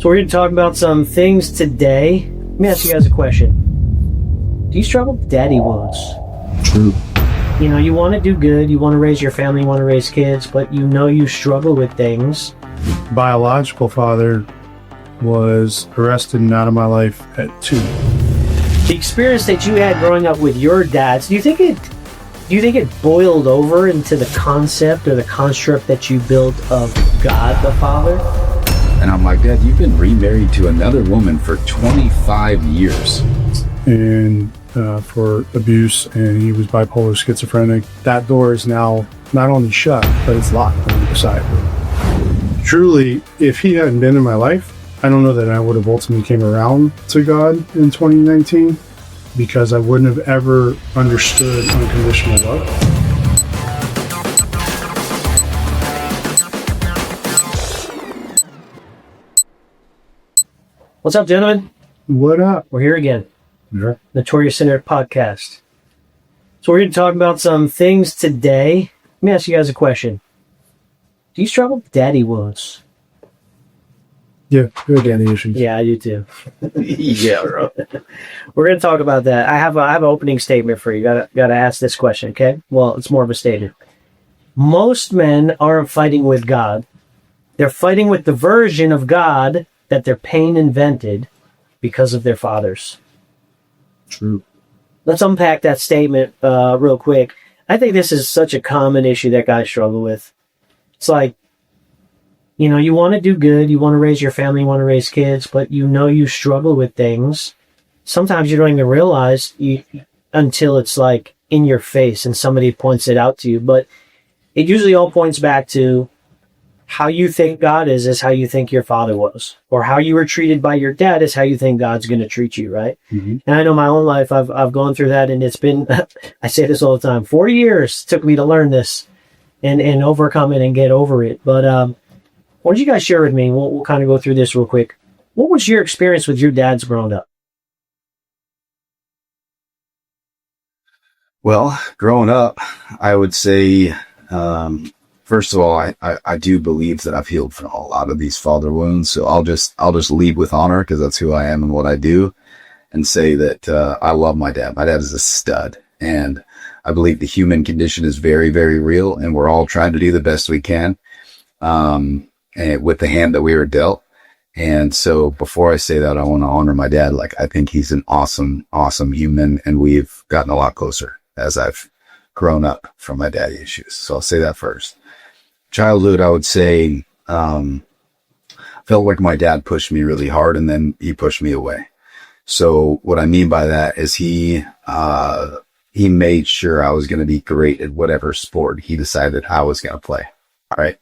So we're going to talk about some things today. Let me ask you guys a question. Do you struggle with daddy wounds? True. You know, you want to do good, you want to raise your family, you want to raise kids, but you know you struggle with things. Biological father was arrested and out of my life at 2. The experience that you had growing up with your dads, do you think it boiled over into the concept or the construct that you built of God the Father? And I'm like, Dad, you've been remarried to another woman for 25 years. And for abuse, and he was bipolar schizophrenic. That door is now not only shut, but it's locked on the other side. Truly, if he hadn't been in my life, I don't know that I would have ultimately came around to God in 2019, because I wouldn't have ever understood unconditional love. What's up, gentlemen? What up? We're here again. Yeah. Notorious Sinner Podcast. So we're going to talk about some things today. Let me ask you guys a question. Do you struggle with daddy wounds? Yeah, good daddy issues. Yeah, I do too. Yeah, bro. We're going to talk about that. I have an opening statement for you. Got to ask this question, okay? Well, it's more of a statement. Most men aren't fighting with God. They're fighting with the version of God that their pain invented because of their fathers. True. Let's unpack that statement real quick. I think this is such a common issue that guys struggle with. It's like, you know, you want to do good, you want to raise your family, you want to raise kids, but you know you struggle with things. Sometimes you don't even realize until it's like in your face and somebody points it out to you. But it usually all points back to how you think God is how you think your father was. Or how you were treated by your dad is how you think God's going to treat you, right? Mm-hmm. And I know my own life, I've gone through that, and it's been, I say this all the time, 40 years took me to learn this and overcome it and get over it. But why don't you guys share with me? We'll kind of go through this real quick. What was your experience with your dads growing up? Well, growing up, I would say, first of all, I do believe that I've healed from a lot of these father wounds. So I'll just lead with honor, because that's who I am and what I do, and say that I love my dad. My dad is a stud, and I believe the human condition is very, very real, and we're all trying to do the best we can and with the hand that we were dealt. And so before I say that, I want to honor my dad. Like, I think he's an awesome, awesome human, and we've gotten a lot closer as I've grown up from my daddy issues. So I'll say that first. Childhood, I would say, felt like my dad pushed me really hard, and then he pushed me away. So what I mean by that is he made sure I was going to be great at whatever sport he decided I was going to play. All right.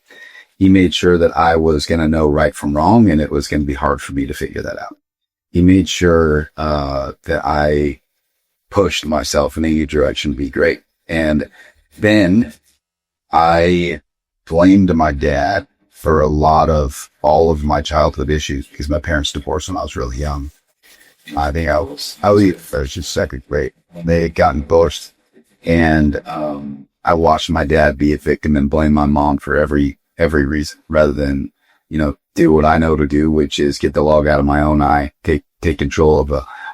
He made sure that I was going to know right from wrong, and it was going to be hard for me to figure that out. He made sure that I pushed myself in any direction to be great. And then I blamed my dad for all of my childhood issues, because my parents divorced when I was really young. I think I was just second grade. They had gotten divorced, and I watched my dad be a victim and blame my mom for every reason, rather than, do what I know to do, which is get the log out of my own eye, take control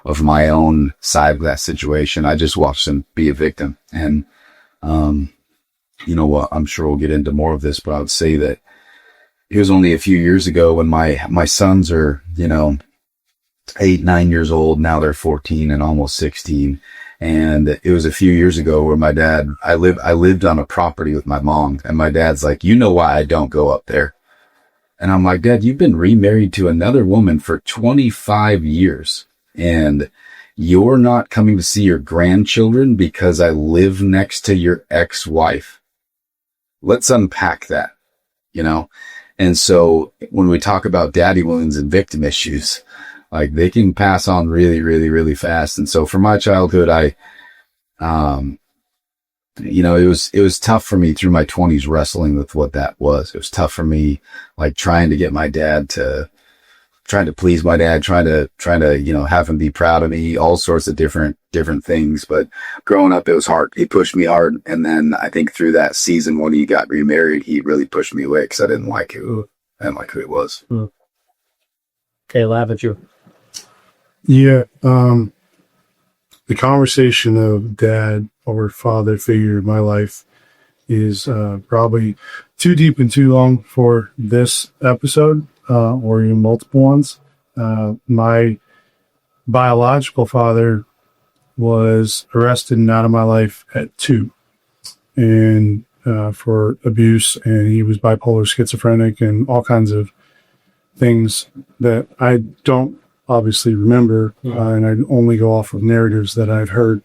of my own side of that situation. I just watched him be a victim. And, you know what, I'm sure we'll get into more of this, but I would say that it was only a few years ago when my sons are, 8, 9 years old. Now they're 14 and almost 16. And it was a few years ago where my dad, I lived on a property with my mom, and my dad's like, you know why I don't go up there? And I'm like, Dad, you've been remarried to another woman for 25 years, and you're not coming to see your grandchildren because I live next to your ex-wife. Let's unpack that, And so when we talk about daddy wounds and victim issues, like, they can pass on really, really, really fast. And so for my childhood, it was tough for me through my 20s wrestling with what that was. It was tough for me, like, trying to get my dad trying to please my dad, trying to, have him be proud of me, all sorts of different things. But growing up, it was hard. He pushed me hard. And then I think through that season, when he got remarried, he really pushed me away, because I didn't like who he was. They laugh at you. Yeah. The conversation of dad or father figure in my life is probably too deep and too long for this episode, or even multiple ones. My biological father was arrested and out of my life at 2, and for abuse, and he was bipolar, schizophrenic, and all kinds of things that I don't obviously remember, and I only go off of narratives that I've heard.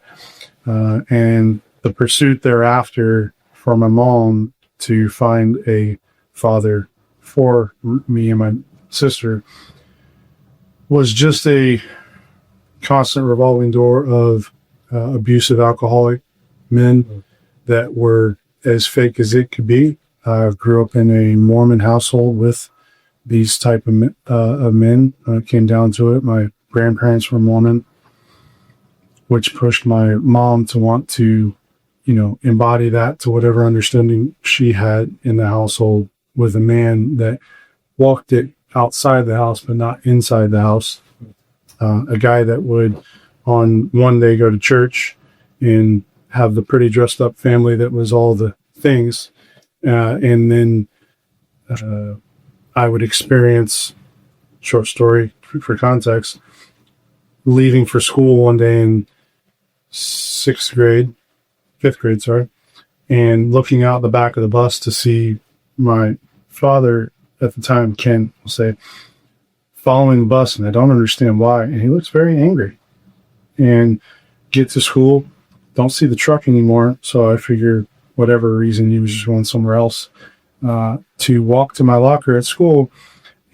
And the pursuit thereafter for my mom to find a father for me and my sister was just a constant revolving door of abusive alcoholic men that were as fake as it could be. I grew up in a Mormon household with these type of men. Came down to it. My grandparents were Mormon, which pushed my mom to want to, embody that to whatever understanding she had in the household with a man that walked it outside the house, but not inside the house. A guy that would on one day go to church and have the pretty dressed up family that was all the things. And then I would experience, short story for context, leaving for school one day in fifth grade, and looking out the back of the bus to see my father at the time, Ken, will say, following the bus, and I don't understand why. And he looks very angry. And get to school, don't see the truck anymore. So I figure whatever reason he was just going somewhere else. To walk to my locker at school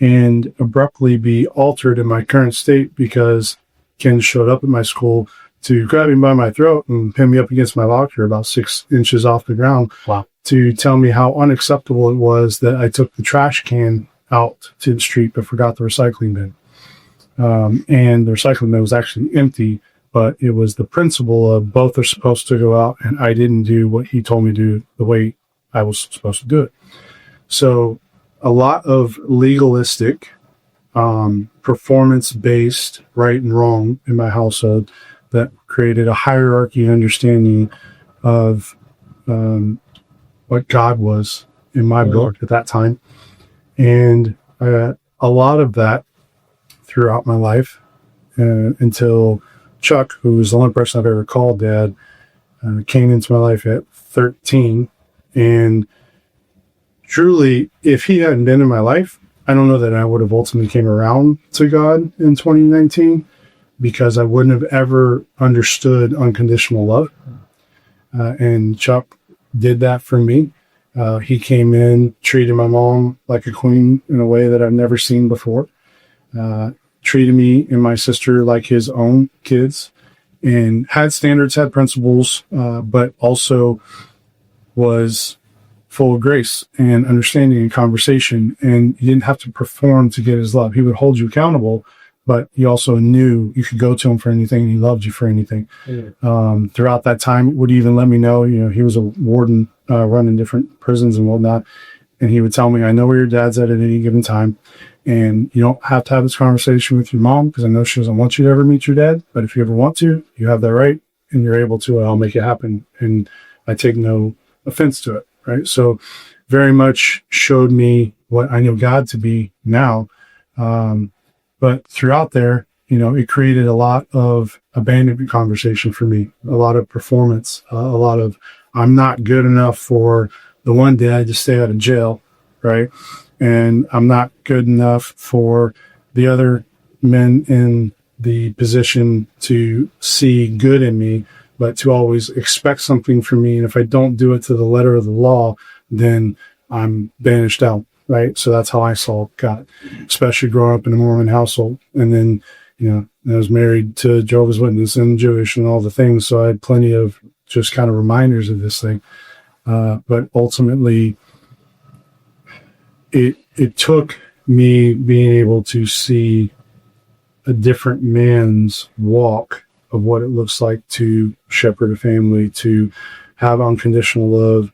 and abruptly be altered in my current state because Ken showed up at my school to grab me by my throat and pin me up against my locker about 6 inches off the ground. Wow. To tell me how unacceptable it was that I took the trash can out to the street but forgot the recycling bin. And the recycling bin was actually empty, but it was the principle of both are supposed to go out, and I didn't do what he told me to do the way I was supposed to do it. So a lot of legalistic, performance-based right and wrong in my household that created a hierarchy understanding of what God was in my book at that time. And a lot of that throughout my life until Chuck, who was the only person I've ever called dad, came into my life at 13. And truly, if he hadn't been in my life, I don't know that I would have ultimately came around to God in 2019, because I wouldn't have ever understood unconditional love. And Chuck did that for me. He came in, treated my mom like a queen in a way that I've never seen before. Treated me and my sister like his own kids, and had standards, had principles, but also was full of grace and understanding and conversation. And he didn't have to perform to get his love. He would hold you accountable, but he also knew you could go to him for anything, and he loved you for anything. Throughout that time, would even let me know, he was a warden running different prisons and whatnot. And he would tell me, I know where your dad's at any given time. And you don't have to have this conversation with your mom, because I know she doesn't want you to ever meet your dad. But if you ever want to, you have that right, and you're able to, I'll make it happen. And I take no offense to it, right? So very much showed me what I know God to be now. But throughout there, it created a lot of abandonment conversation for me, a lot of performance, a lot of, I'm not good enough for the one dad to stay out of jail, right? And I'm not good enough for the other men in the position to see good in me, but to always expect something from me. And if I don't do it to the letter of the law, then I'm banished out, right? So that's how I saw God, especially growing up in a Mormon household. And then, I was married to Jehovah's Witness and Jewish and all the things. So I had plenty of just kind of reminders of this thing. But ultimately, it took me being able to see a different man's walk of what it looks like to shepherd a family, to have unconditional love,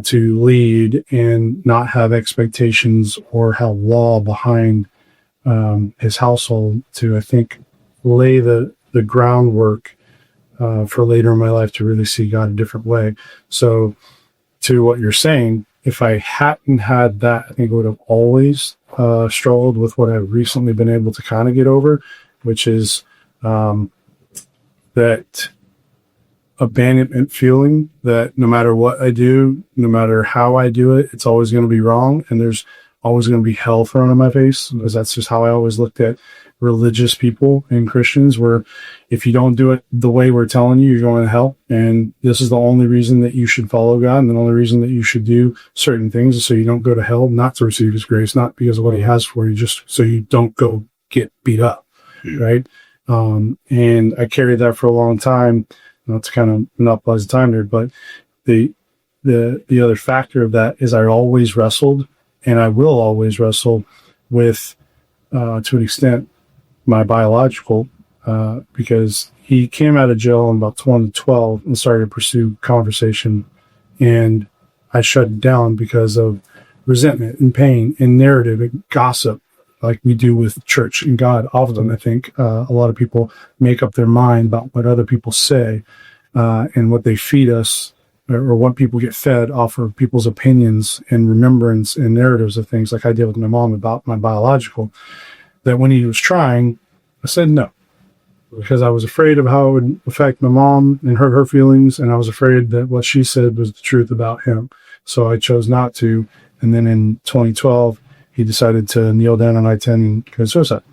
to lead and not have expectations or have law behind his household to, I think, lay the groundwork for later in my life to really see God a different way. So to what you're saying, if I hadn't had that, I think I would have always struggled with what I've recently been able to kind of get over, which is that abandonment feeling that no matter what I do, no matter how I do it, it's always going to be wrong. And there's always going to be hell thrown in my face, because that's just how I always looked at religious people and Christians, where if you don't do it the way we're telling you, you're going to hell. And this is the only reason that you should follow God, and the only reason that you should do certain things is so you don't go to hell, not to receive his grace, not because of what he has for you, just so you don't go get beat up. Right. And I carried that for a long time, not to kind of monopolize the time there, but the other factor of that is I always wrestled, and I will always wrestle with, to an extent, my biological, because he came out of jail in about 2012 and started to pursue conversation, and I shut it down because of resentment and pain and narrative and gossip, like we do with church and God. Often, I think a lot of people make up their mind about what other people say and what they feed us, or what people get fed off of people's opinions and remembrance and narratives of things, like I did with my mom about my biological. That when he was trying, I said no, because I was afraid of how it would affect my mom and hurt her feelings, and I was afraid that what she said was the truth about him. So I chose not to. And then in 2012, he decided to kneel down on I-10 and commit suicide.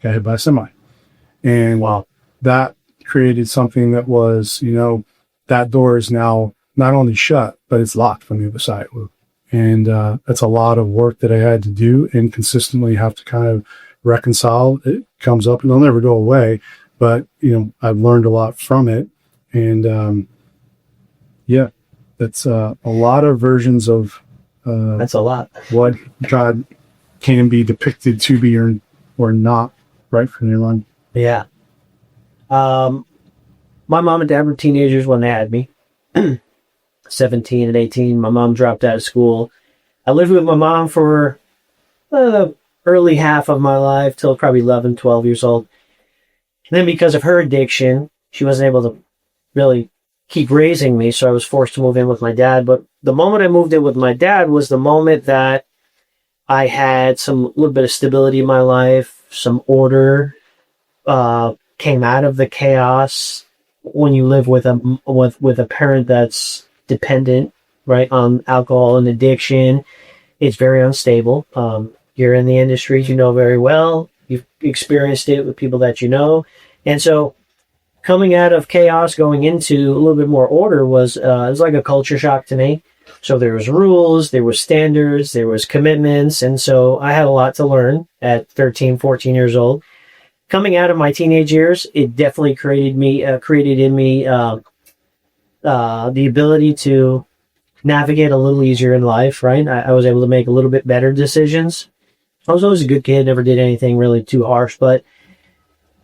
Got hit by a semi. And Wow. that created something that was, that door is now not only shut, but it's locked from the other side. And that's a lot of work that I had to do and consistently have to kind of reconcile. It comes up and it'll never go away, but I've learned a lot from it. And that's a lot of versions of That's a lot. what God can be depicted to be or not, right, from anyone. Yeah. My mom and dad were teenagers when they had me. 17 and 18. My mom dropped out of school. I lived with my mom for the early half of my life, till probably 11, 12 years old. And then because of her addiction, she wasn't able to really keep raising me, so I was forced to move in with my dad. But the moment I moved in with my dad was the moment that I had some little bit of stability in my life, some order, came out of the chaos. When you live with a parent that's dependent, right, on alcohol and addiction, it's very unstable. You're in the industry, you know very well. You've experienced it with people that you know. And so coming out of chaos, going into a little bit more order was like a culture shock to me. So there was rules, there was standards, there was commitments. And so I had a lot to learn at 13, 14 years old. Coming out of my teenage years, it definitely created in me the ability to navigate a little easier in life, right? I was able to make a little bit better decisions. I was always a good kid, never did anything really too harsh, but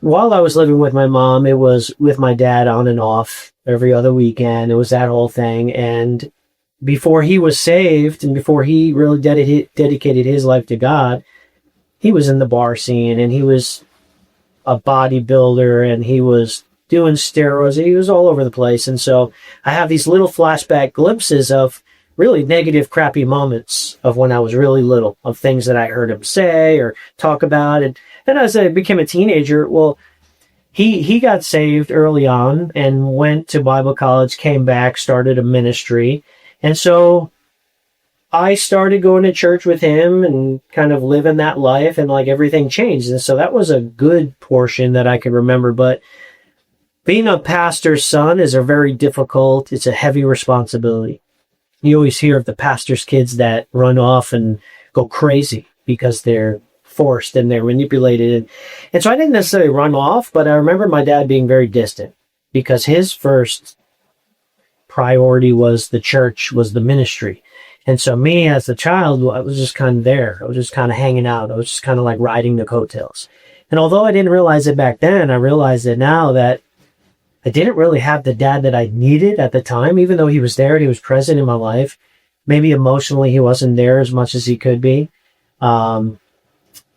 while I was living with my mom, it was with my dad on and off every other weekend. It was that whole thing. And before he was saved and before he really dedicated his life to God, he was in the bar scene, and he was a bodybuilder, and he was doing steroids. He was all over the place. And so I have these little flashback glimpses of really negative, crappy moments of when I was really little, of things that I heard him say or talk about. And as I became a teenager, well, he got saved early on and went to Bible college, came back, started a ministry. And so I started going to church with him and kind of living that life, and like everything changed. And so that was a good portion that I can remember. But being a pastor's son is it's a heavy responsibility. You always hear of the pastor's kids that run off and go crazy because they're forced and they're manipulated. And so I didn't necessarily run off, but I remember my dad being very distant because his first priority was the church, was the ministry. And so me as a child, I was just kind of there. I was just kind of hanging out. I was just kind of like riding the coattails. And although I didn't realize it back then, I realized it now that I didn't really have the dad that I needed at the time, even though he was there and he was present in my life. Maybe emotionally he wasn't there as much as he could be.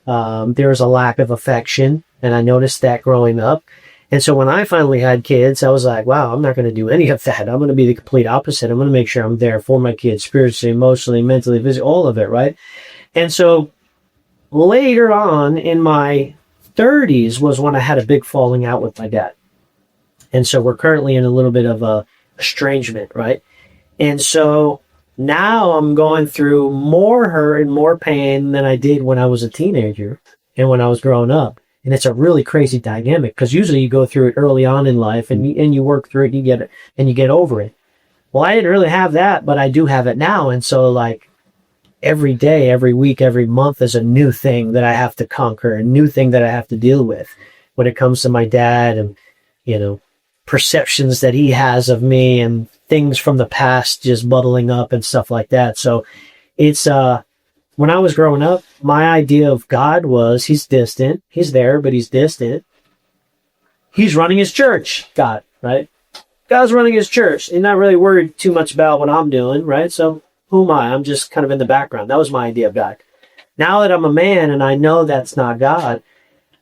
There was a lack of affection, and I noticed that growing up. And so when I finally had kids, I was like, wow, I'm not going to do any of that. I'm going to be the complete opposite. I'm going to make sure I'm there for my kids, spiritually, emotionally, mentally, physically, all of it, right? And so later on in my 30s was when I had a big falling out with my dad. And so we're currently in a little bit of a estrangement, right? And so now I'm going through more hurt and more pain than I did when I was a teenager and when I was growing up. And it's a really crazy dynamic because usually you go through it early on in life and you work through it and you get over it. Well, I didn't really have that, but I do have it now. And so like every day, every week, every month is a new thing that I have to conquer, a new thing that I have to deal with when it comes to my dad and, you know, perceptions that he has of me and things from the past just bubbling up and stuff like that. So it's, when I was growing up, my idea of God was he's distant. He's there, but he's distant. He's running his church, God, right? God's running his church. He's not really worried too much about what I'm doing, right? So who am I? I'm just kind of in the background. That was my idea of God. Now that I'm a man and I know that's not God,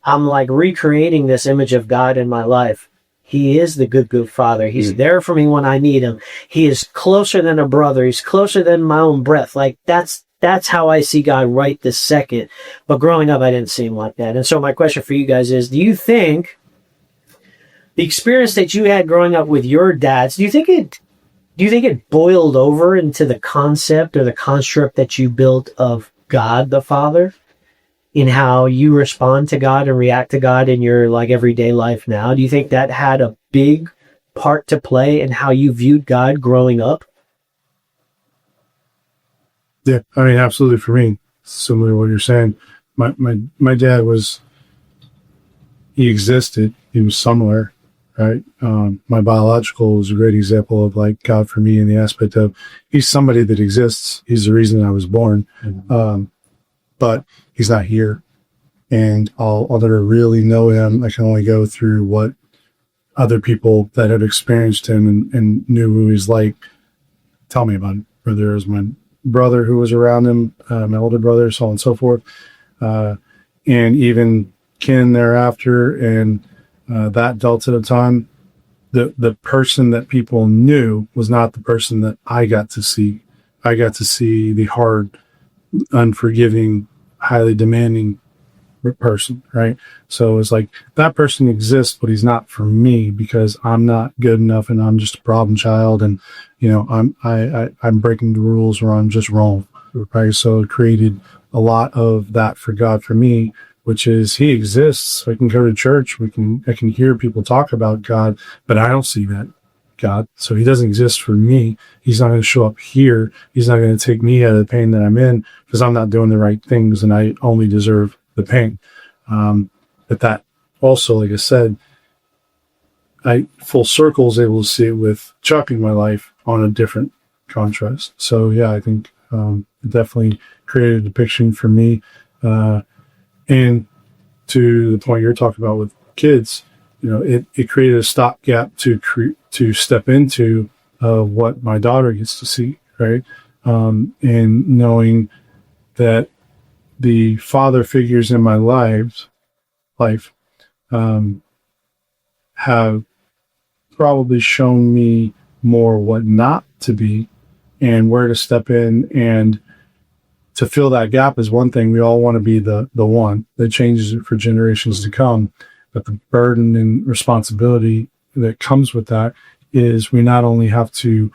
I'm like recreating this image of God in my life. He is the good, good father. He's there for me when I need him. He is closer than a brother. He's closer than my own breath. Like that's how I see God right this second. But growing up, I didn't see him like that. And so my question for you guys is, do you think the experience that you had growing up with your dads, do you think it boiled over into the concept or the construct that you built of God the Father in how you respond to God and react to God in your like everyday life now? Do you think that had a big part to play in how you viewed God growing up? Yeah, I mean, absolutely. For me, similar to what you're saying, my dad he existed. He was somewhere, right? My biological was a great example of like God for me in the aspect of he's somebody that exists. He's the reason I was born, but he's not here. And I'll never really know him. I can only go through what other people that had experienced him and knew who he's like tell me about him. Whether it was my brother who was around him, my older brother, so on and so forth, and even kin thereafter, and that delta of time, the person that people knew was not the person that I got to see. I got to see the hard, unforgiving, highly demanding person, right? So it's like that person exists, but he's not for me because I'm not good enough and I'm just a problem child, and you know I'm breaking the rules or I'm just wrong, right? So it created a lot of that for God for me, which is he exists. I can go to church, I can hear people talk about God, but I don't see that God. So he doesn't exist for me. He's not going to show up here. He's not going to take me out of the pain that I'm in because I'm not doing the right things and I only deserve the pain. But that also, like I said, I full circle is able to see it with Chuck in my life on a different contrast. So yeah, I think it definitely created a depiction for me. And to the point you're talking about with kids, you know, it created a stopgap to step into what my daughter gets to see, right? And knowing that the father figures in my life have probably shown me more what not to be and where to step in, and to fill that gap is one thing. We all want to be the one that changes it for generations to come. But the burden and responsibility that comes with that is we not only have to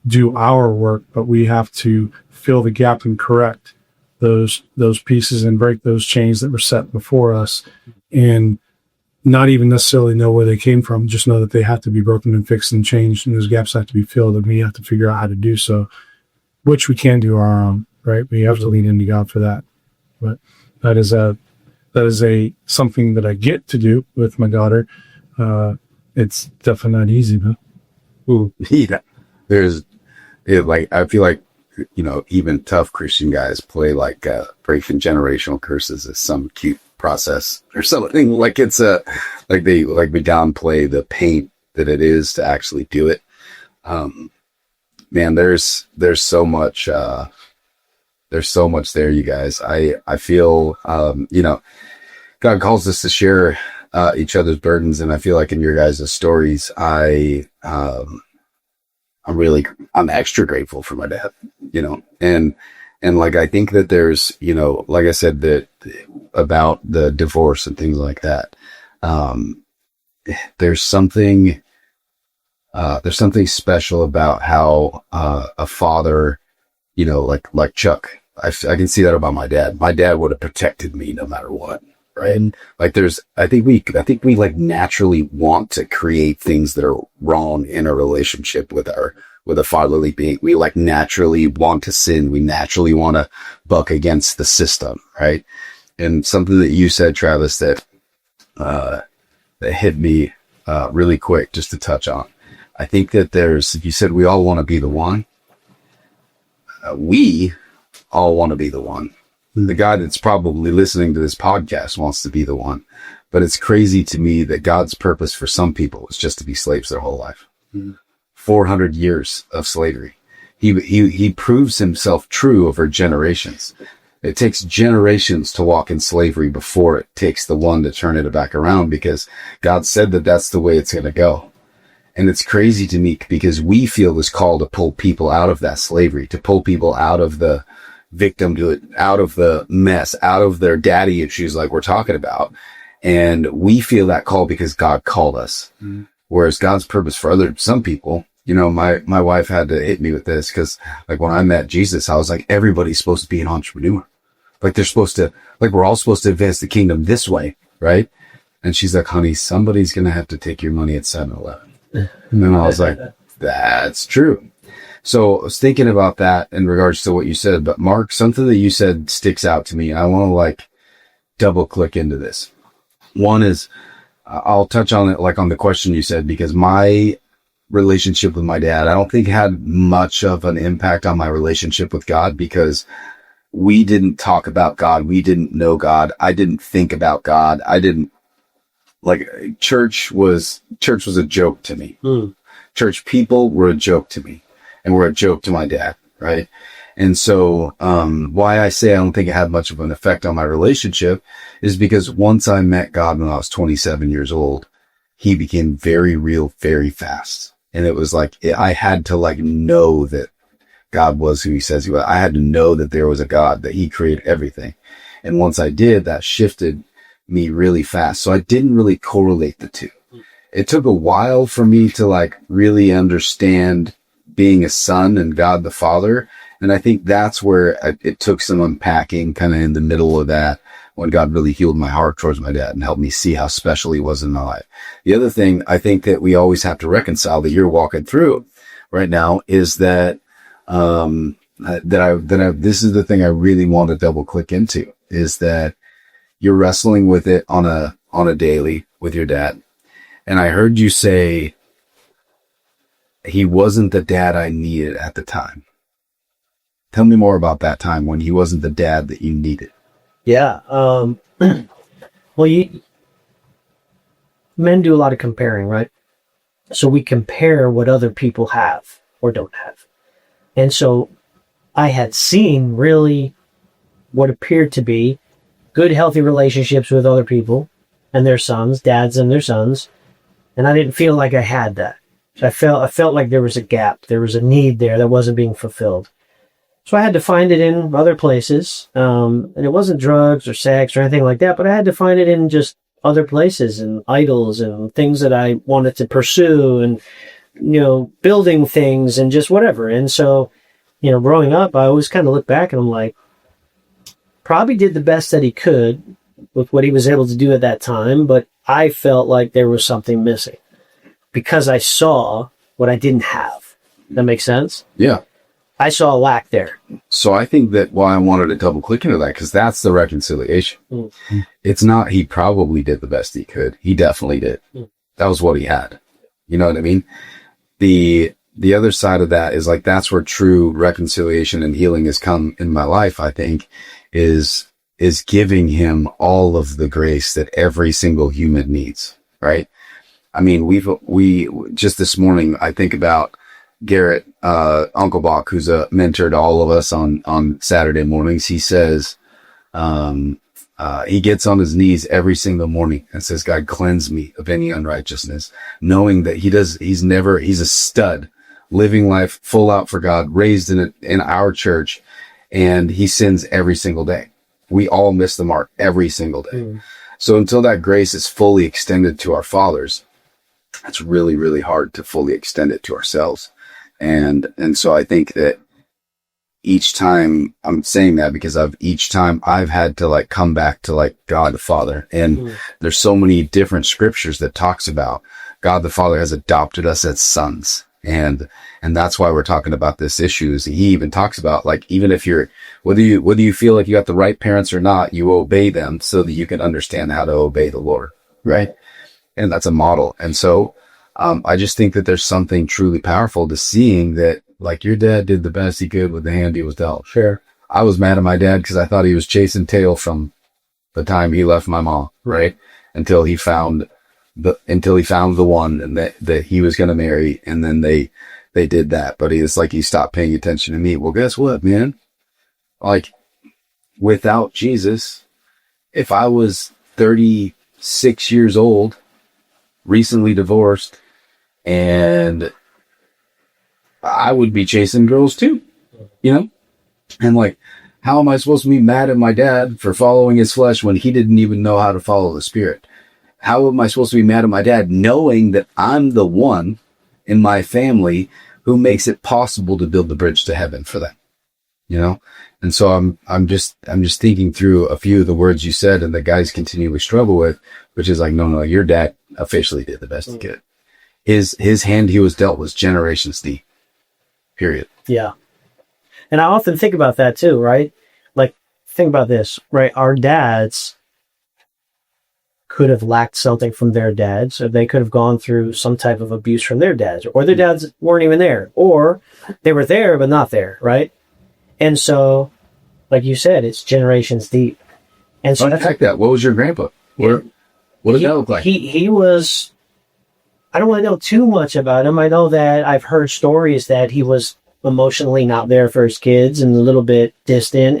do our work, but we have to fill the gap and correct those pieces and break those chains that were set before us, and not even necessarily know where they came from. Just know that they have to be broken and fixed and changed, and those gaps have to be filled, and we have to figure out how to do so, which we can do on our own, right? We have to lean into God for that. But that is a something that I get to do with my daughter. It's definitely not easy, though. Ooh, yeah. I feel like, you know, even tough Christian guys play like breaking generational curses as some cute process or something. Like it's we downplay the pain that it is to actually do it. Man, there's so much There's so much there, you guys. I feel, God calls us to share each other's burdens, and I feel like in your guys' stories, I'm extra grateful for my dad, and like, I think that there's, like I said, that about the divorce and things like that. There's something special about how, a father, like Chuck, I can see that about my dad. My dad would have protected me no matter what. Right. And like, I think we like naturally want to create things that are wrong in a relationship with a fatherly being. We like naturally want to sin. We naturally want to buck against the system. Right. And something that you said, Travis, that hit me, really quick, just to touch on. I think that you said we all want to be the one. We all want to be the one. The guy that's probably listening to this podcast wants to be the one. But it's crazy to me that God's purpose for some people is just to be slaves their whole life. 400 years of slavery. He proves himself true over generations. It takes generations to walk in slavery before it takes the one to turn it back around, because God said that that's the way it's going to go. And it's crazy to me because we feel this call to pull people out of that slavery, to pull people out of the victim, to it, out of the mess, out of their daddy issues like we're talking about. And we feel that call because God called us. Whereas God's purpose for some people, my wife had to hit me with this, because like when I met Jesus, I was like, everybody's supposed to be an entrepreneur. Like we're all supposed to advance the kingdom this way. Right. And she's like, honey, somebody's going to have to take your money at 7-Eleven. And then I was like, that's true. So I was thinking about that in regards to what you said, but Mark, something that you said sticks out to me. I want to like double click into this. One is, I'll touch on it like on the question you said, because my relationship with my dad, I don't think had much of an impact on my relationship with God, because we didn't talk about God. We didn't know God. I didn't think about God. Church was a joke to me. Church people were a joke to me, and were a joke to my dad. Right. And so, why I say I don't think it had much of an effect on my relationship is because once I met God when I was 27 years old, he became very real, very fast. And it was like, I had to like know that God was who he says he was. I had to know that there was a God, that he created everything. And once I did, that shifted me really fast. So I didn't really correlate the two. It took a while for me to like really understand being a son and God the Father. And I think that's where it took some unpacking kind of in the middle of that, when God really healed my heart towards my dad and helped me see how special he was in my life. The other thing I think that we always have to reconcile, that you're walking through right now, is that, this is the thing I really want to double click into, is that you're wrestling with it on a daily with your dad. And I heard you say, he wasn't the dad I needed at the time. Tell me more about that time when he wasn't the dad that you needed. Yeah. Well, men do a lot of comparing, right? So we compare what other people have or don't have. And so I had seen really what appeared to be good, healthy relationships with other people and their sons, dads and their sons. And I didn't feel like I had that. So I felt like there was a gap. There was a need there that wasn't being fulfilled. So I had to find it in other places. And it wasn't drugs or sex or anything like that, but I had to find it in just other places and idols and things that I wanted to pursue and, building things and just whatever. And so, growing up, I always kind of look back and I'm like, probably did the best that he could with what he was able to do at that time, but I felt like there was something missing because I saw what I didn't have. That makes sense? Yeah. I saw a lack there. So I think that why I wanted to double click into that, because that's the reconciliation. It's not he probably did the best he could. He definitely did. That was what he had. You know what I mean? The other side of that is like, that's where true reconciliation and healing has come in my life, I think, is giving him all of the grace that every single human needs, right? I mean, we just this morning, I think about Garrett, Uncle Bach, who's a mentor to all of us on Saturday mornings, he says, he gets on his knees every single morning and says, God, cleanse me of any unrighteousness, knowing that he's a stud, living life full out for God, raised in our church, and he sins every single day. We all miss the mark every single day. So until that grace is fully extended to our fathers, it's really, really hard to fully extend it to ourselves. And so I think that each time, I'm saying that because each time I've had to like come back to like God the Father. And there's so many different scriptures that talks about God the Father has adopted us as sons. And that's why we're talking about this issue. Is he even talks about like, even if whether you feel like you got the right parents or not, you obey them so that you can understand how to obey the Lord. Right. And that's a model. And so, I just think that there's something truly powerful to seeing that, like, your dad did the best he could with the hand he was dealt. Sure. I was mad at my dad because I thought he was chasing tail from the time he left my mom, right? Until he found the one and that he was going to marry. And then they did that, but it's like he stopped paying attention to me. Well, guess what, man? Like, without Jesus, if I was 36 years old, recently divorced, and I would be chasing girls too, you know? And like, how am I supposed to be mad at my dad for following his flesh when he didn't even know how to follow the Spirit? How am I supposed to be mad at my dad knowing that I'm the one in my family who makes it possible to build the bridge to heaven for them? You know? And so I'm just thinking through a few of the words you said and the guys continually struggle with, which is like, no, your dad officially did the best he could. His hand he was dealt was generations deep. Period. Yeah. And I often think about that too, right? Like, think about this, right? Our dads could have lacked something from their dads, or they could have gone through some type of abuse from their dads, or their dads weren't even there, or they were there, but not there, right? And so, like you said, it's generations deep. And so unpack that. What was your grandpa? What did that look like? He was, I don't want to know too much about him. I know that I've heard stories that he was emotionally not there for his kids and a little bit distant.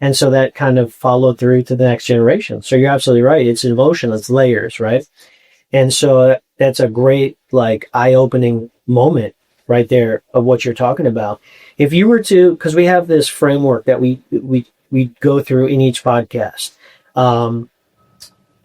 And so that kind of followed through to the next generation. So you're absolutely right. It's emotion. It's layers, right? And so that's a great, like, eye-opening moment right there of what you're talking about. If you were to, because we have this framework that we go through in each podcast,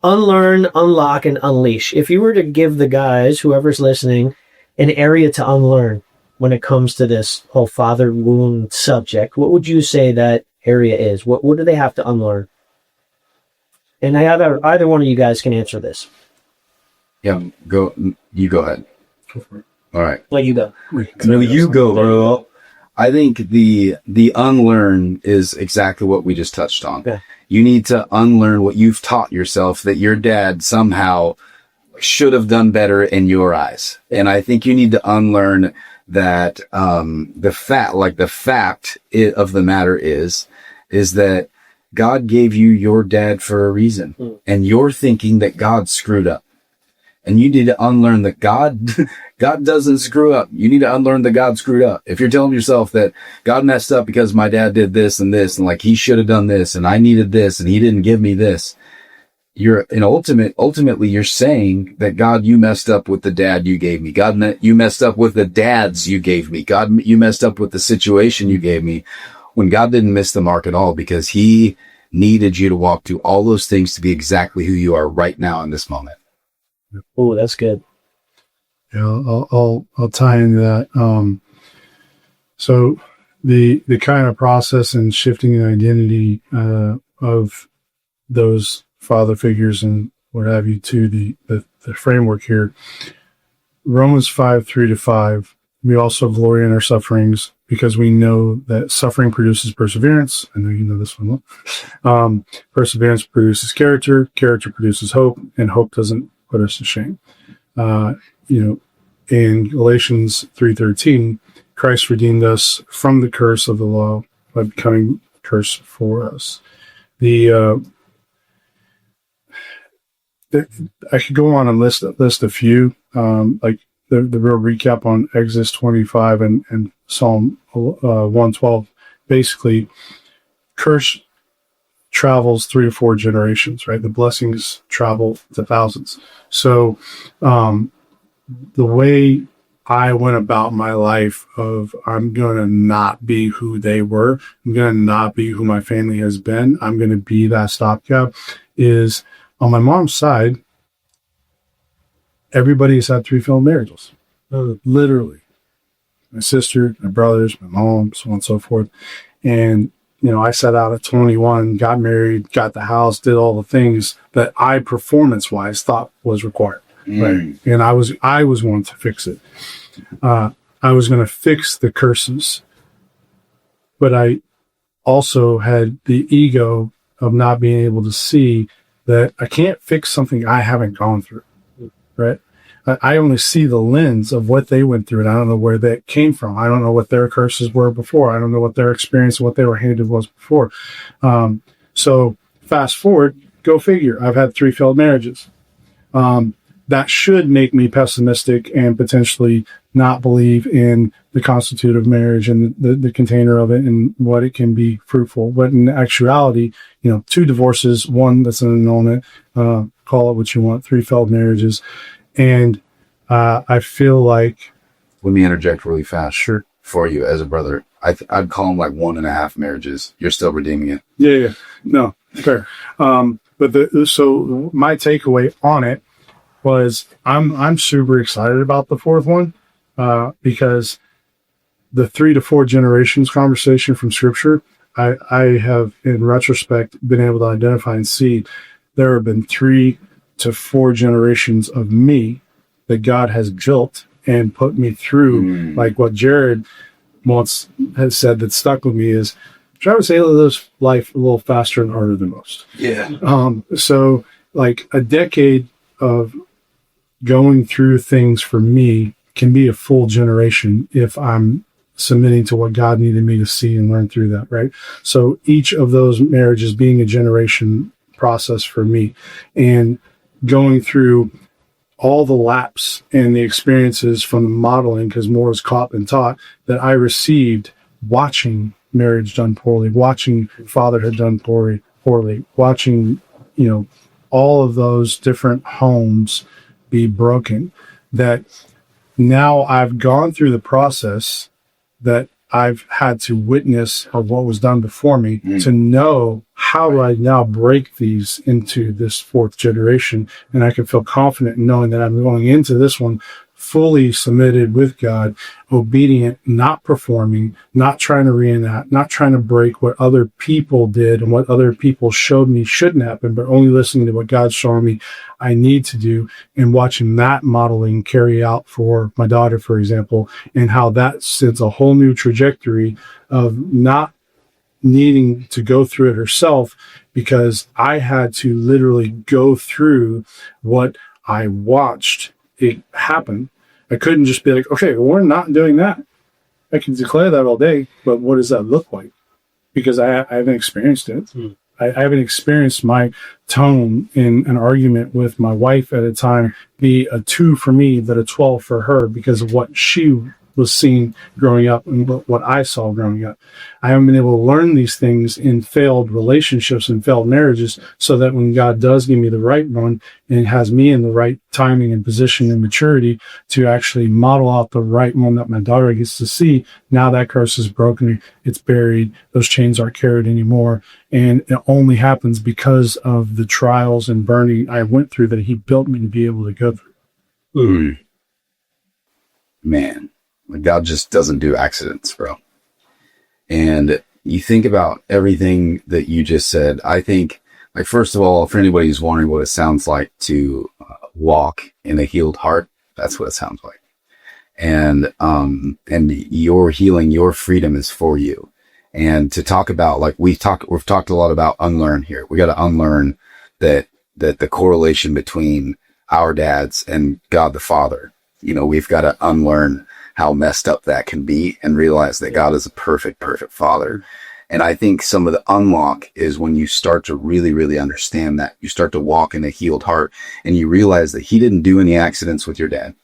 unlearn, unlock, and unleash. If you were to give the guys, whoever's listening, an area to unlearn when it comes to this whole father wound subject, what would you say that area is? What do they have to unlearn? And either one of you guys can answer this. Yeah, you go ahead. Go for it. All right. Well, you go. No, you go, bro. I think the unlearn is exactly what we just touched on. Okay. You need to unlearn what you've taught yourself that your dad somehow should have done better in your eyes. And I think you need to unlearn that the fact of the matter is that God gave you your dad for a reason. And you're thinking that God screwed up. And you need to unlearn that God doesn't screw up. You need to unlearn that God screwed up. If you're telling yourself that God messed up because my dad did this and like he should have done this and I needed this and he didn't give me this, ultimately you're saying that God, you messed up with the dad you gave me. God, you messed up with the dads you gave me. God, you messed up with the situation you gave me, when God didn't miss the mark at all, because he needed you to walk through all those things to be exactly who you are right now in this moment. Oh, that's good. Yeah, I'll tie into that. So the kind of process and shifting the identity of those father figures and what have you to the framework here. Romans 5:3-5. We also glory in our sufferings because we know that suffering produces perseverance. I know you know this one. Perseverance produces character. Character produces hope, and hope doesn't put us to shame. In Galatians 3:13, Christ redeemed us from the curse of the law by becoming curse for us. I could go on and list a few. Like the real recap on Exodus 25 and Psalm 112, basically, curse travels 3 to 4 generations, right? The blessings travel to thousands. So the way I went about my life of I'm going to not be who they were, I'm going to not be who my family has been, I'm going to be that stopgap, is on my mom's side, everybody's had 3 failed marriages. Literally. My sister, my brothers, my mom, so on and so forth. And, you know, I set out at 21, got married, got the house, did all the things that I performance-wise thought was required. Right. And I was wanting to fix it. I was going to fix the curses, but I also had the ego of not being able to see that I can't fix something I haven't gone through. Right. I only see the lens of what they went through, and I don't know where that came from. I don't know what their curses were before. I don't know what their experience, what they were handed was before. So fast forward, go figure. I've had 3 failed marriages. That should make me pessimistic and potentially not believe in the constitute of marriage and the container of it and what it can be fruitful. But in actuality, you know, 2 divorces, 1 that's an annulment, call it what you want, 3 failed marriages. And I feel like... Let me interject really fast. Sure. For you as a brother. I'd call them like 1.5 marriages. You're still redeeming it. Yeah. No, fair. So my takeaway on it was I'm super excited about the 4th one because the 3 to 4 generations conversation from Scripture, I have in retrospect been able to identify and see there have been 3 to 4 generations of me that God has built and put me through. Like what Jared once has said that stuck with me is Travis Ayla lives life a little faster and harder than most. Yeah. So like a decade of going through things for me can be a full generation if I'm submitting to what God needed me to see and learn through that, right? So each of those marriages being a generation process for me and going through all the laps and the experiences from the modeling, because more is caught than taught, that I received watching marriage done poorly, watching fatherhood done poorly, watching, you know, all of those different homes be broken, that now I've gone through the process that I've had to witness of what was done before me to know how do I now break these into this 4th generation. And I can feel confident in knowing that I'm going into this one fully submitted with God, obedient, not performing, not trying to reenact, not trying to break what other people did and what other people showed me shouldn't happen, but only listening to what God's showing me I need to do and watching that modeling carry out for my daughter, for example, and how that sets a whole new trajectory of not needing to go through it herself, because I had to literally go through what I watched it happen. I couldn't just be like, okay, well, we're not doing that. I can declare that all day, but what does that look like? Because I haven't experienced it. I haven't experienced my tone in an argument with my wife at a time be a 2 for me, but a 12 for her because of what she was seeing growing up and what I saw growing up. I haven't been able to learn these things in failed relationships and failed marriages, so that when God does give me the right one and has me in the right timing and position and maturity to actually model out the right one that my daughter gets to see, now that curse is broken, it's buried, those chains aren't carried anymore. And it only happens because of the trials and burning I went through that He built me to be able to go through. Man. God just doesn't do accidents, bro. And you think about everything that you just said. I think, like, first of all, for anybody who's wondering what it sounds like to walk in a healed heart, that's what it sounds like. And your healing, your freedom is for you. And to talk about, like, we've talked a lot about unlearn here. We got to unlearn that the correlation between our dads and God the Father. You know, we've got to unlearn how messed up that can be and realize that God is a perfect father. And I think some of the unlock is when you start to really, really understand that. You start to walk in a healed heart and you realize that He didn't do any accidents with your dad.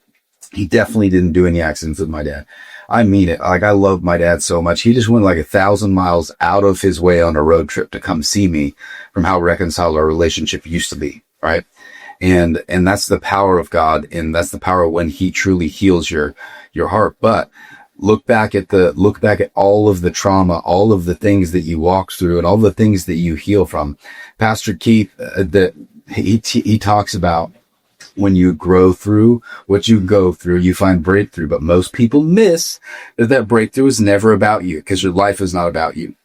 He definitely didn't do any accidents with my dad. I mean it. Like, I love my dad so much. He just went like 1,000 miles out of his way on a road trip to come see me from how reconciled our relationship used to be. Right. And that's the power of God. And that's the power when he truly heals your heart. But look back at all of the trauma, all of the things that you walk through and all the things that you heal from. Pastor Keith, he talks about when you grow through what you go through, you find breakthrough. But most people miss that breakthrough is never about you, because your life is not about you.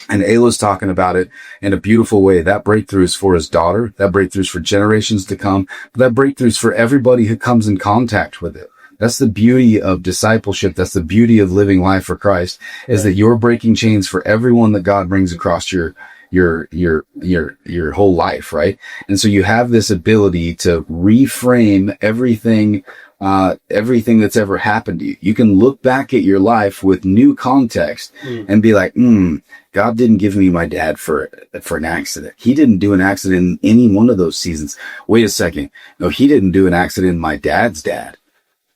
And Ayla's talking about it in a beautiful way. That breakthrough is for his daughter. That breakthrough is for generations to come. But that breakthrough is for everybody who comes in contact with it. That's the beauty of discipleship. That's the beauty of living life for Christ, is that you're breaking chains for everyone that God brings across your whole life, right? And so you have this ability to reframe everything that's ever happened to you. You can look back at your life with new context and be like, God didn't give me my dad for an accident. He didn't do an accident in any one of those seasons. Wait a second. No, he didn't do an accident in my dad's dad.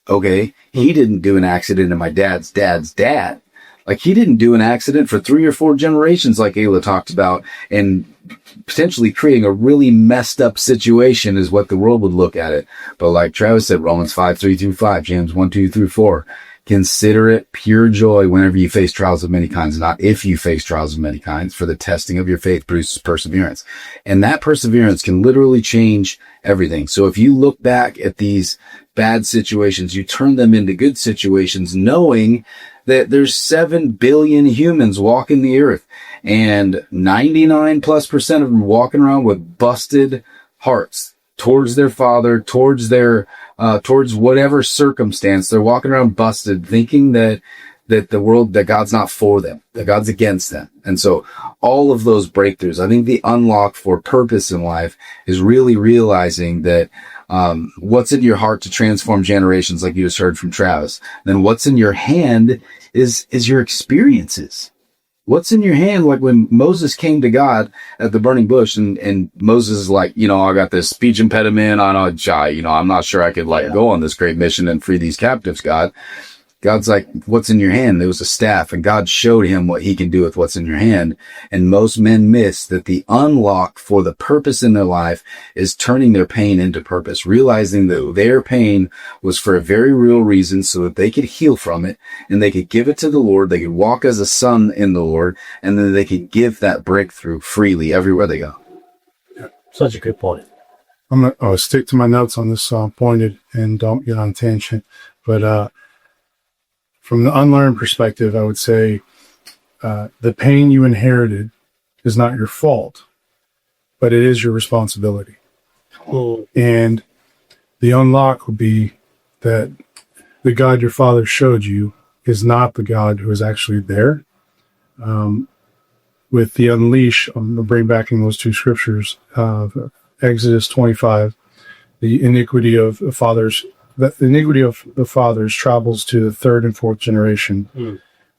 Okay. He didn't do an accident in my dad's dad's dad. Like, he didn't do an accident for 3 or 4 generations, like Ayla talked about, and potentially creating a really messed up situation is what the world would look at it. But like Travis said, Romans 5:3-5, James 1:2-4, consider it pure joy whenever you face trials of many kinds, not if you face trials of many kinds, for the testing of your faith produces perseverance. And that perseverance can literally change everything. So if you look back at these bad situations, you turn them into good situations, knowing that there's 7 billion humans walking the earth, and 99+% of them walking around with busted hearts towards their father, towards whatever circumstance. They're walking around busted, thinking that God's not for them, that God's against them. And so all of those breakthroughs, I think the unlock for purpose in life is really realizing that what's in your heart to transform generations, like you just heard from Travis. Then what's in your hand is your experiences. What's in your hand? Like when Moses came to God at the burning bush, and Moses is like, I got this speech impediment. I'm not sure I could go on this great mission and free these captives, God. God's like, what's in your hand? It was a staff, and God showed him what he can do with what's in your hand. And most men miss that the unlock for the purpose in their life is turning their pain into purpose, realizing that their pain was for a very real reason, so that they could heal from it and they could give it to the Lord. They could walk as a son in the Lord, and then they could give that breakthrough freely everywhere they go. Yeah. Such a good point. I'm going to stick to my notes on this pointed and don't get on a tangent. But, from the unlearned perspective, I would say the pain you inherited is not your fault, but it is your responsibility. Cool. And the unlock would be that the God your father showed you is not the God who is actually there. With the unleash, I'm going to bring back in those 2 scriptures, Exodus 25, the iniquity of the fathers. The iniquity of the fathers travels to the 3rd and 4th generation.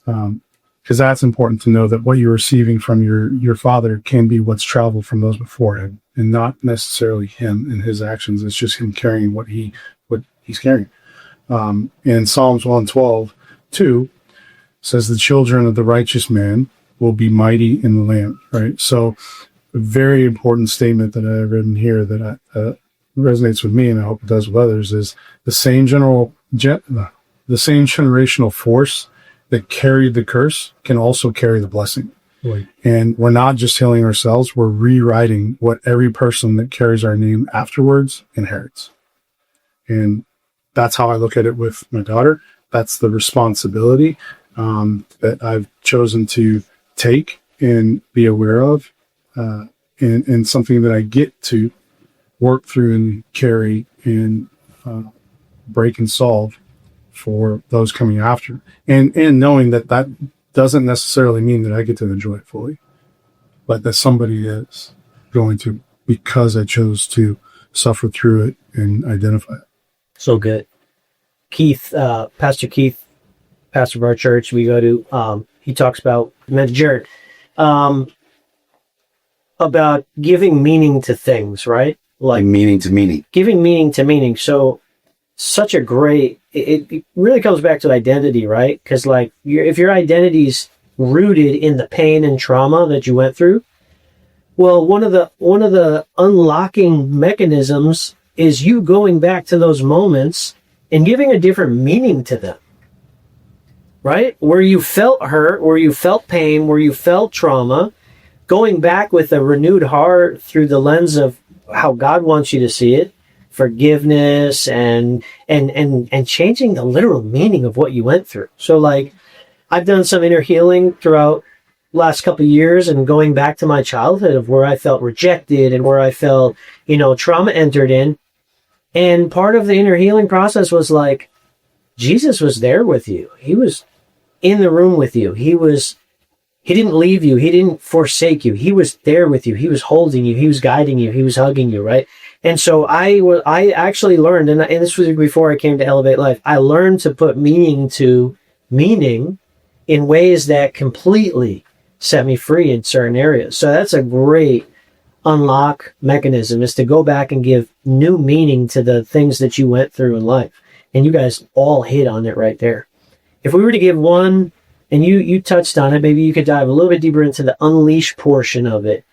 Because that's important to know, that what you're receiving from your father can be what's traveled from those before him, and not necessarily him and his actions. It's just him carrying what he's carrying. In Psalms 112:2 says, the children of the righteous man will be mighty in the land, right? So a very important statement that I've written here that resonates with me, and I hope it does with others, is the same generational force that carried the curse can also carry the blessing. Right. And we're not just healing ourselves, we're rewriting what every person that carries our name afterwards inherits. And that's how I look at it with my daughter. That's the responsibility that I've chosen to take and be aware of, and something that I get to work through and carry and break and solve for those coming after. And knowing that doesn't necessarily mean that I get to enjoy it fully, but that somebody is going to, because I chose to suffer through it and identify it. So good. Keith, Pastor Keith, pastor of our church, we go to, he talks about, Jared, about giving meaning to things, right? Like meaning to meaning. Giving meaning to meaning. So such a great it really comes back to identity, right? Because like if your identity's rooted in the pain and trauma that you went through, well, one of the unlocking mechanisms is you going back to those moments and giving a different meaning to them, right? Where you felt hurt, where you felt pain, where you felt trauma, going back with a renewed heart through the lens of how God wants you to see it, forgiveness and changing the literal meaning of what you went through. So like I've done some inner healing throughout the last couple of years and going back to my childhood of where I felt rejected and where I felt, trauma entered in. And part of the inner healing process was like, Jesus was there with you. He was in the room with you. He didn't leave you. He didn't forsake you. He was there with you. He was holding you. He was guiding you. He was hugging you, right? And so I actually learned, and this was before I came to Elevate Life, I learned to put meaning to meaning in ways that completely set me free in certain areas. So that's a great unlock mechanism, is to go back and give new meaning to the things that you went through in life. And you guys all hit on it right there. If we were to give one, and you touched on it, maybe you could dive a little bit deeper into the unleash portion of it.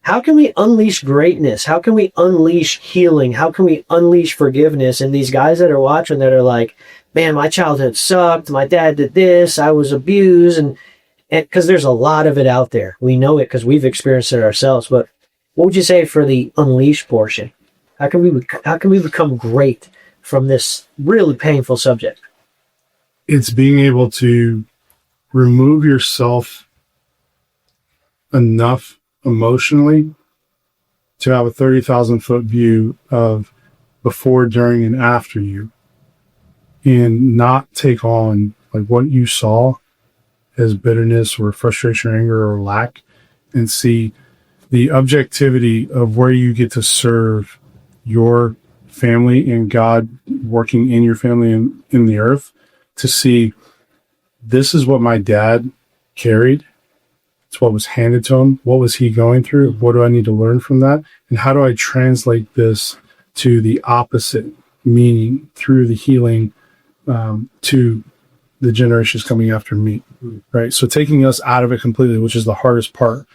How can we unleash greatness? How can we unleash healing? How can we unleash forgiveness? And these guys that are watching that are like, man, my childhood sucked. My dad did this. I was abused. And because there's a lot of it out there. We know it because we've experienced it ourselves. But what would you say for the unleash portion? How can we become great from this really painful subject? It's being able to remove yourself enough emotionally to have a 30,000-foot view of before, during, and after you, and not take on like what you saw as bitterness or frustration or anger or lack, and see the objectivity of where you get to serve your family and God working in your family and in the earth, to see this is what my dad carried. It's what was handed to him. What was he going through? What do I need to learn from that? And how do I translate this to the opposite meaning through the healing to the generations coming after me, right? So taking us out of it completely, which is the hardest part.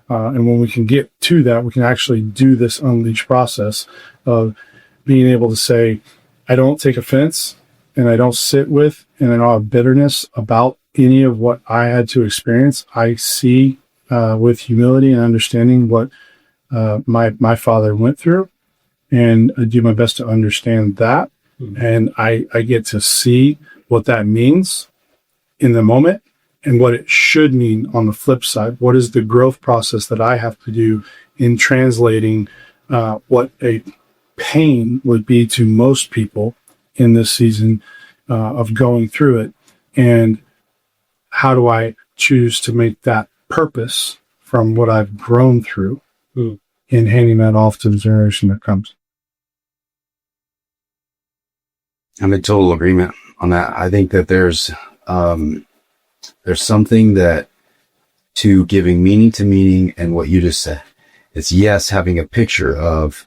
And when we can get to that, we can actually do this unleash process of being able to say, I don't take offense and I don't sit with and I don't have bitterness about any of what I had to experience. I see with humility and understanding what my father went through, and I do my best to understand that. And I get to see what that means in the moment and what it should mean on the flip side. What is the growth process that I have to do in translating what a pain would be to most people in this season of going through it, and how do I choose to make that purpose from what I've grown through in handing that off to the generation that comes. I'm in total agreement on that. I think that there's something that to giving meaning to meaning, and what you just said, it's yes, having a picture of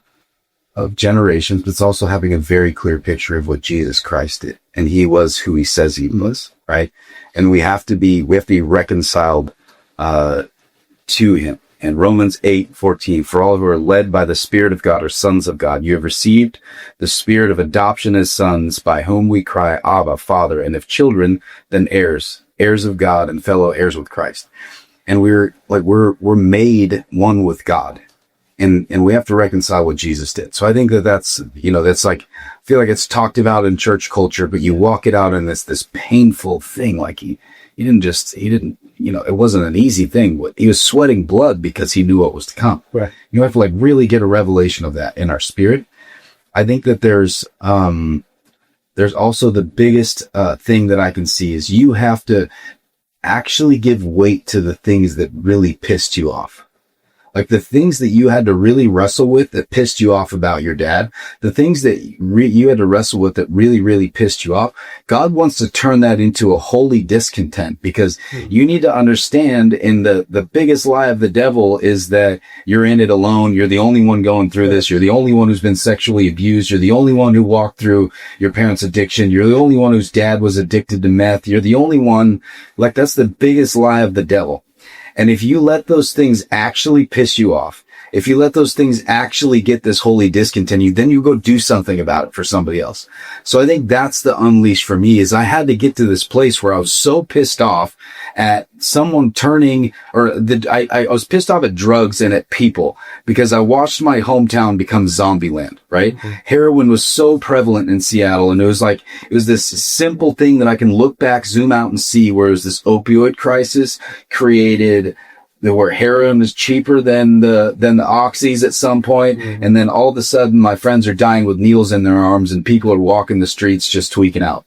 generations, but it's also having a very clear picture of what Jesus Christ did. And he was who he says he was, right? And we have to be reconciled to him. And Romans 8:14, for all who are led by the Spirit of God are sons of God. You have received the Spirit of adoption as sons, by whom we cry, Abba, Father. And if children, then heirs of God and fellow heirs with Christ. And we're made one with God. And we have to reconcile what Jesus did. So I think that's like, I feel like it's talked about in church culture, but you walk it out in this painful thing. Like he didn't, it wasn't an easy thing. He was sweating blood because he knew what was to come. Right. You have to really get a revelation of that in our spirit. I think that there's also the biggest thing that I can see is you have to actually give weight to the things that really pissed you off. Like the things that you had to really wrestle with that pissed you off about your dad, the things that you had to wrestle with that really, really pissed you off. God wants to turn that into a holy discontent, because you need to understand, in the biggest lie of the devil is that you're in it alone. You're the only one going through this. You're the only one who's been sexually abused. You're the only one who walked through your parents' addiction. You're the only one whose dad was addicted to meth. You're the only one. Like, that's the biggest lie of the devil. And if you let those things actually piss you off, if you let those things actually get this holy discontent, then you go do something about it for somebody else. So I think that's the unleash for me, is I had to get to this place where I was so pissed off at someone turning, I was pissed off at drugs and at people, because I watched my hometown become zombie land, right? Mm-hmm. Heroin was so prevalent in Seattle, and it was this simple thing that I can look back, zoom out and see, where it was this opioid crisis created where heroin is cheaper than the oxys at some point. Mm-hmm. And then all of a sudden my friends are dying with needles in their arms and people are walking the streets just tweaking out.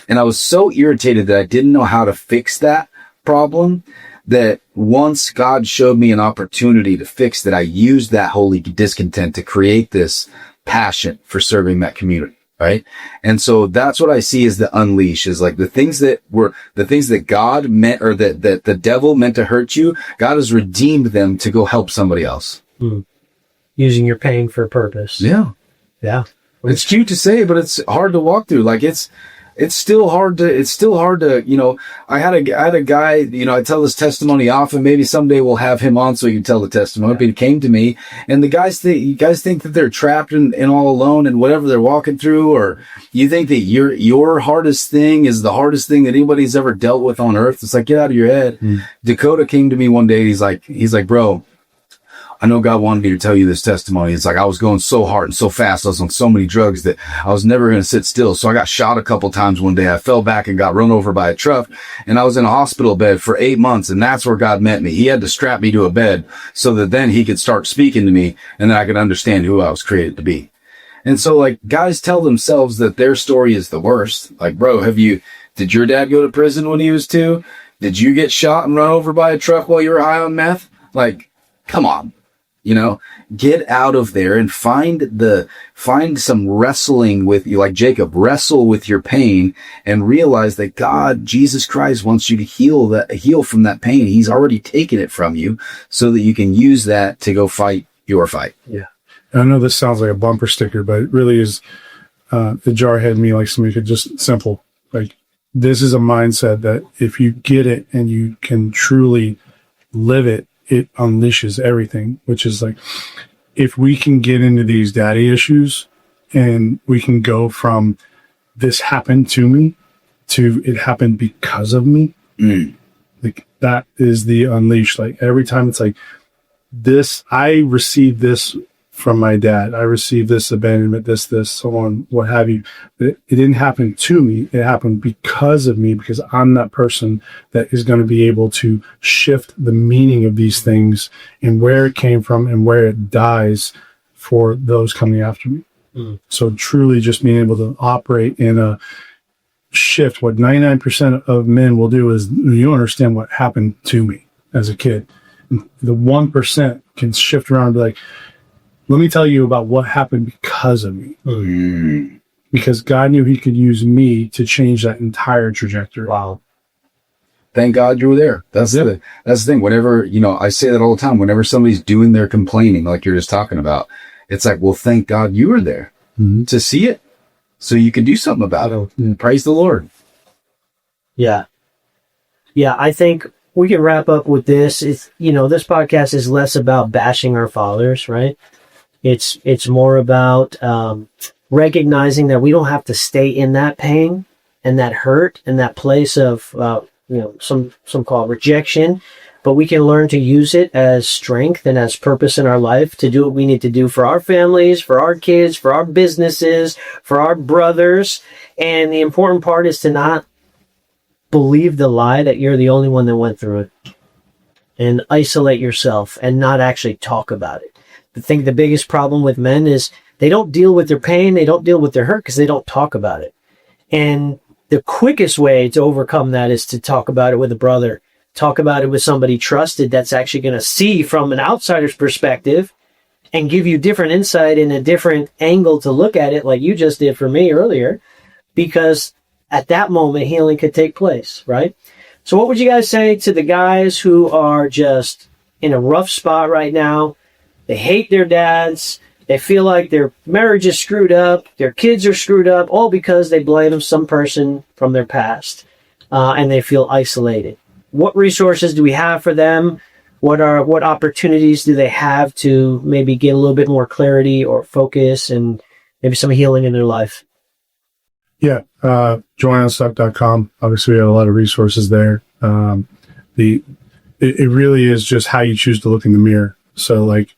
And I was so irritated that I didn't know how to fix that problem, that once God showed me an opportunity to fix that, I used that holy discontent to create this passion for serving that community. Right. And so that's what I see as the unleash, is like the things that God meant, or that the devil meant to hurt you, God has redeemed them to go help somebody else. Using your pain for a purpose. Yeah. Yeah. It's cute to say, but it's hard to walk through. Like it's still hard to, you know, I had a guy, you know, I tell this testimony often, maybe someday we'll have him on so you can tell the testimony. But he came to me, and you guys think that they're trapped and all alone and whatever they're walking through, or you think that your hardest thing is the hardest thing that anybody's ever dealt with on earth. It's like, get out of your head. Dakota came to me one day. He's like, bro, I know God wanted me to tell you this testimony. It's like, I was going so hard and so fast. I was on so many drugs that I was never going to sit still. So I got shot a couple times one day. I fell back and got run over by a truck, and I was in a hospital bed for 8 months. And that's where God met me. He had to strap me to a bed so that then he could start speaking to me, and then I could understand who I was created to be. And so, like, guys tell themselves that their story is the worst. Like, bro, did your dad go to prison when he was 2? Did you get shot and run over by a truck while you were high on meth? Like, come on. You know, get out of there and find some wrestling with you, like Jacob, wrestle with your pain and realize that God, Jesus Christ, wants you to heal from that pain. He's already taken it from you so that you can use that to go fight your fight. Yeah. I know this sounds like a bumper sticker, but it really is, the jarhead me, like somebody could just simple, like, this is a mindset that if you get it and you can truly live it, it unleashes everything, which is like, if we can get into these daddy issues and we can go from this happened to me to it happened because of me, like that is the unleash. Like every time it's like this, I received this from my dad. I received this abandonment, this, so on, what have you. It didn't happen to me. It happened because of me, because I'm that person that is going to be able to shift the meaning of these things and where it came from and where it dies for those coming after me. So truly just being able to operate in a shift. What 99% of men will do is, you don't understand what happened to me as a kid. And the 1% can shift around and be like, let me tell you about what happened because of me. Because God knew he could use me to change that entire trajectory. Wow. Thank God you were there. That's the thing. Whenever, you know, I say that all the time, whenever somebody's doing their complaining, like you're just talking about, it's like, well, thank God you were there to see it so you can do something about it. Praise the Lord. Yeah. Yeah. I think we can wrap up with this. It's, you know, this podcast is less about bashing our fathers, right? It's more about recognizing that we don't have to stay in that pain and that hurt and that place of, you know, some call it rejection, but we can learn to use it as strength and as purpose in our life to do what we need to do for our families, for our kids, for our businesses, for our brothers. And the important part is to not believe the lie that you're the only one that went through it, and isolate yourself and not actually talk about it. I think the biggest problem with men is they don't deal with their pain, they don't deal with their hurt because they don't talk about it. And the quickest way to overcome that is to talk about it with a brother, talk about it with somebody trusted that's actually going to see from an outsider's perspective and give you different insight and a different angle to look at it, like you just did for me earlier, because at that moment, healing could take place, right? So what would you guys say to the guys who are just in a rough spot right now? They hate their dads. They feel like their marriage is screwed up. Their kids are screwed up, all because they blame some person from their past, and they feel isolated. What resources do we have for them? What opportunities do they have to maybe get a little bit more clarity or focus and maybe some healing in their life? Yeah, joinunstuck.com. Obviously, we have a lot of resources there. It really is just how you choose to look in the mirror. So, like,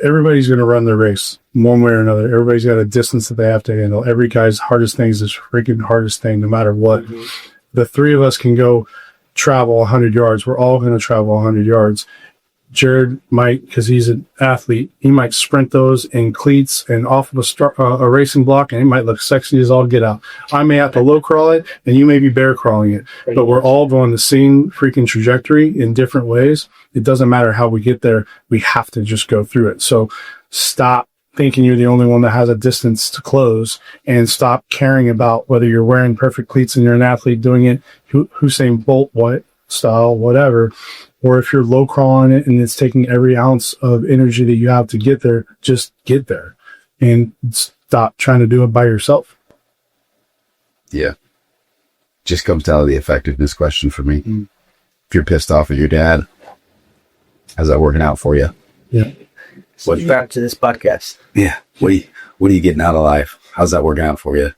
everybody's going to run their race one way or another. Everybody's got a distance that they have to handle. Every guy's hardest thing is his freaking hardest thing, no matter what. Mm-hmm. The three of us can go travel 100 yards. We're all going to travel 100 yards. Jared might, because he's an athlete, he might sprint those in cleats and off of a racing block, and it might look sexy as all get out. I may have to low crawl it, and you may be bear crawling it, but we're all going the same freaking trajectory in different ways. It doesn't matter how we get there. We have to just go through it. So stop thinking you're the only one that has a distance to close, and stop caring about whether you're wearing perfect cleats and you're an athlete doing it Usain Bolt style, whatever, or if you're low crawling it and it's taking every ounce of energy that you have to get there, just get there and stop trying to do it by yourself. Yeah. Just comes down to the effectiveness question for me. Mm. If you're pissed off at your dad, how's that working out for you? Yeah. What's back to this podcast? Yeah. What are you getting out of life? How's that working out for you?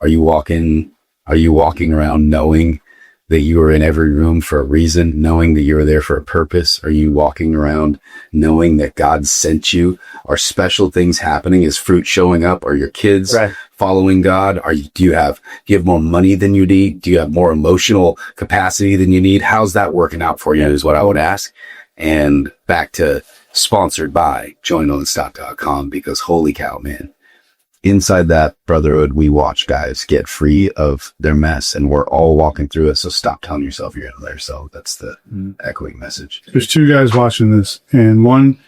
Are you walking around knowing that you are in every room for a reason, knowing that you're there for a purpose? Are you walking around knowing that God sent you? Are special things happening? Is fruit showing up? Are your kids following God? Do you have more money than you need? Do you have more emotional capacity than you need? How's that working out for you is what I would ask. And back to sponsored by joinunstuck.com, because holy cow, man. Inside that brotherhood, we watch guys get free of their mess, and we're all walking through it. So stop telling yourself you're in there. So that's the echoing message. There's two guys watching this, and one,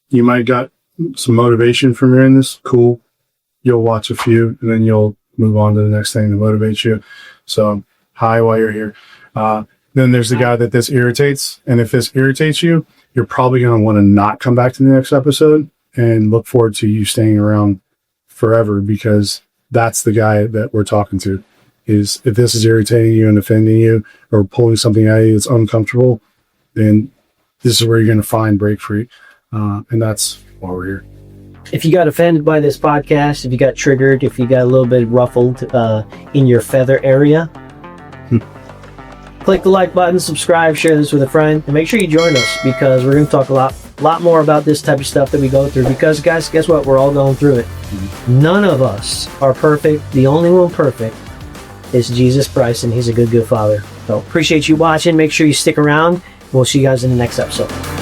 you might got some motivation from hearing this. Cool. You'll watch a few, and then you'll move on to the next thing that motivates you. So hi while you're here. Then there's the guy that this irritates. And if this irritates you, you're probably going to want to not come back to the next episode and look forward to you staying around forever, because that's the guy that we're talking to. Is if this is irritating you and offending you or pulling something out of you that's uncomfortable, then this is where you're going to find break free. And that's why we're here. If you got offended by this podcast, if you got triggered, if you got a little bit ruffled in your feather area, click the like button, subscribe, share this with a friend, and make sure you join us, because we're going to talk a lot more about this type of stuff that we go through, because guys, guess what? We're all going through it. None of us are perfect. The only one perfect is Jesus Christ, and he's a good father. So appreciate you watching. Make sure you stick around. We'll see you guys in the next episode.